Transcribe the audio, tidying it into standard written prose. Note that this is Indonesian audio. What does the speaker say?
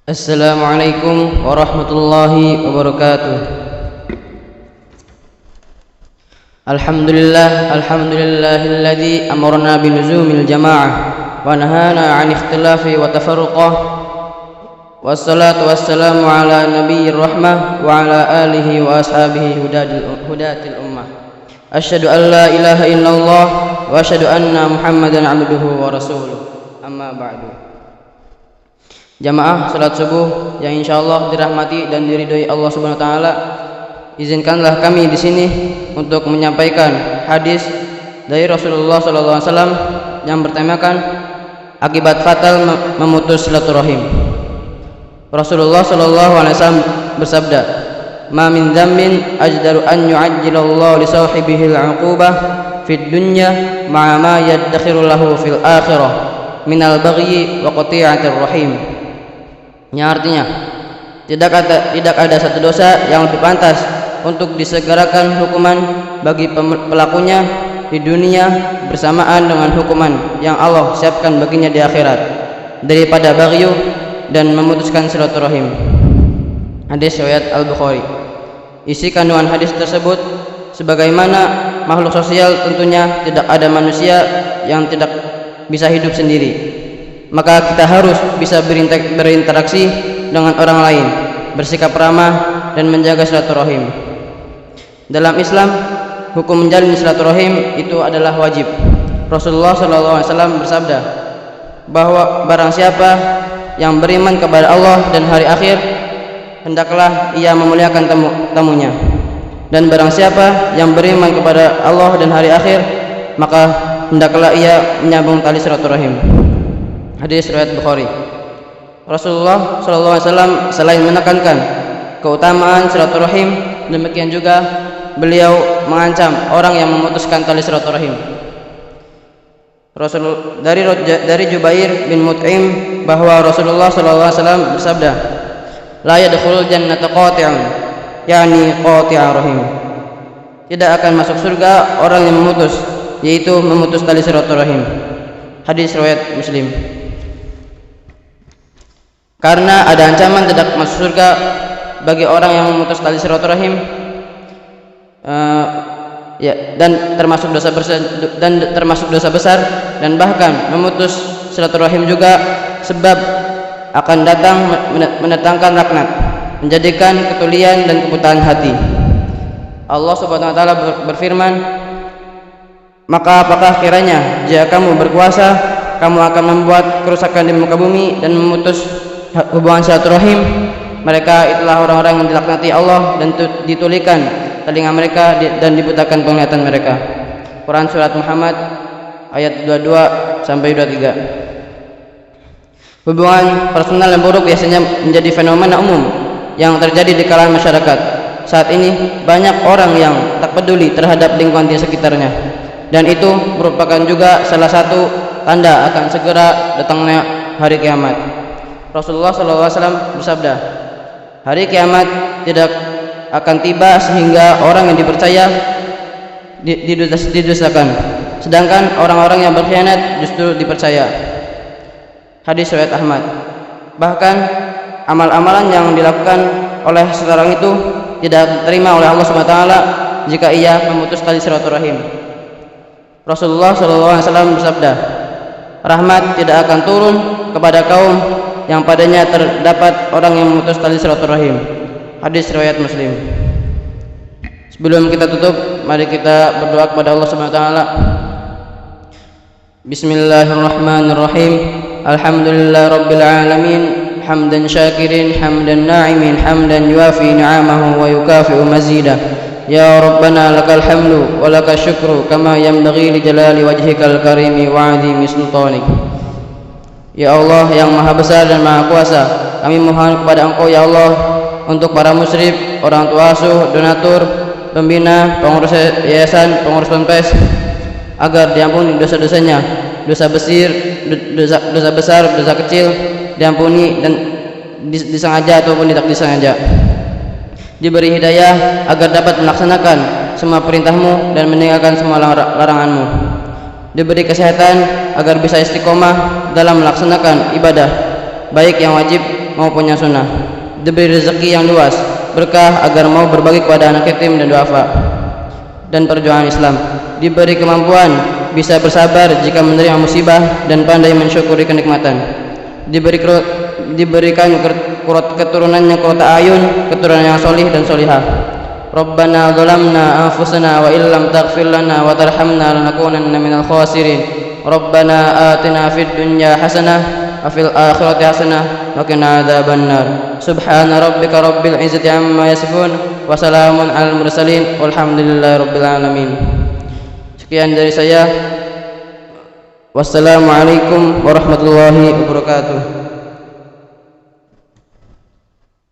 Assalamualaikum warahmatullahi wabarakatuh. Alhamdulillahilladzi amarna binuzumil jama'ah wa nahana 'an ikhtilafi wa tafarruqah. Wassalatu wassalamu ala nabiyyir rahmah wa ala alihi wa ashabihi hudatil ummah. Asyhadu an la ilaha illallah wa asyhadu anna Muhammadan 'abduhu wa rasuluh. Amma ba'du. Jamaah salat subuh yang insyaallah dirahmati dan diridhoi Allah Subhanahu wa taala, izinkanlah kami di sini untuk menyampaikan hadis dari Rasulullah sallallahu alaihi wasallam yang bertemakan akibat fatal memutus silaturahim. Rasulullah sallallahu alaihi wasallam bersabda, "Ma min dzambin ajdaru an yu'ajjilallahu li sahibihi al-'uqubah fid dunya ma'a ma yaddakhiru lahu fil akhirah minal bagyi wa qati'atir rahim." Yang artinya tidak ada satu dosa yang lebih pantas untuk disegerakan hukuman bagi pelakunya di dunia bersamaan dengan hukuman yang Allah siapkan baginya di akhirat daripada baghyu dan memutuskan silaturahim. Hadis riwayat Al-Bukhari. Isi kandungan hadis tersebut, sebagaimana makhluk sosial tentunya tidak ada manusia yang tidak bisa hidup sendiri. Maka kita harus bisa berinteraksi dengan orang lain, bersikap ramah dan menjaga silaturahim. Dalam Islam, hukum menjalin silaturahim itu adalah wajib. Rasulullah SAW bersabda bahwa barang siapa yang beriman kepada Allah dan hari akhir, hendaklah ia memuliakan tamunya. Dan barang siapa yang beriman kepada Allah dan hari akhir, maka hendaklah ia menyambung tali silaturahim. Hadis riwayat Bukhari. Rasulullah SAW selain menekankan keutamaan silaturahim, demikian juga beliau mengancam orang yang memutuskan tali silaturahim. Dari Jubair bin Mut'im bahwa Rasulullah SAW bersabda, "La yadkhulul jannata qati'un," yakni qati'ar rahim. Tidak akan masuk surga orang yang memutus, yaitu memutus tali silaturahim. Hadis riwayat Muslim. Karena ada ancaman tidak masuk surga bagi orang yang memutus tali silaturahim, dan termasuk dosa besar, dan bahkan memutus silaturahim juga sebab akan datang mendatangkan laknat, menjadikan ketulian dan kebutaan hati. Allah Subhanahu wa taala berfirman, "Maka apakah kiranya jika kamu berkuasa, kamu akan membuat kerusakan di muka bumi dan memutus hubungan silaturahim? Mereka itulah orang-orang yang dilaknati Allah dan ditulikan telinga mereka dan dibutakan penglihatan mereka." Quran surat Muhammad ayat 22 sampai 23. Hubungan personal yang buruk biasanya menjadi fenomena umum yang terjadi di kalangan masyarakat. Saat ini banyak orang yang tak peduli terhadap lingkungan di sekitarnya, dan itu merupakan juga salah satu tanda akan segera datangnya hari kiamat. Rasulullah SAW bersabda, hari kiamat tidak akan tiba sehingga orang yang dipercaya didustakan, sedangkan orang-orang yang berkhianat justru dipercaya. Hadis riwayat Ahmad. Bahkan amal-amalan yang dilakukan oleh seseorang itu tidak diterima oleh Allah SWT jika ia memutus tali silaturahim. Rasulullah SAW bersabda, rahmat tidak akan turun kepada kaum yang padanya terdapat orang yang memutus tali silaturahim. Hadis riwayat Muslim. Sebelum kita tutup, mari kita berdoa kepada Allah Subhanahu wa taala. Bismillahirrahmanirrahim. Alhamdulillahirabbil alamin, hamdan syakirin, hamdan na'imin, hamdan yuafi ni'amahu wa yukafi'u mazidah. Ya Rabbana lakal hamdu wa lakal syukru kama yanbaghi li jalali wajhikal karimi wa 'azimi sultanik. Ya Allah yang maha besar dan maha kuasa, kami mohon kepada Engkau ya Allah untuk para musyrif, orang tua asuh, donatur, pembina, pengurus yayasan, pengurus ponpes, agar diampuni dosa-dosanya, dosa besar, dosa kecil, diampuni dan disengaja ataupun tidak disengaja. Diberi hidayah agar dapat melaksanakan semua perintah-Mu dan meninggalkan semua larangan-Mu. Diberi kesehatan agar bisa istiqomah dalam melaksanakan ibadah baik yang wajib maupun yang sunnah. Diberi rezeki yang luas, berkah agar mau berbagi kepada anak yatim dan duafa dan perjuangan Islam. Diberi kemampuan bisa bersabar jika menerima musibah dan pandai mensyukuri kenikmatan. Diberikan keturunan yang qurrata ayun, keturunan yang solih dan solihah. Rabbana zalamna anfusana wa illam taghfir lana wa tarhamna lanakunanna minal khasirin. Rabbana atina fid dunya hasanah wa fil akhirati hasanah wa qina adzabannar. Subhana rabbika rabbil izzati amma yasifun wa salamun alal mursalin walhamdulillahi rabbil alamin. Sekian dari saya. Wassalamualaikum warahmatullahi wabarakatuh.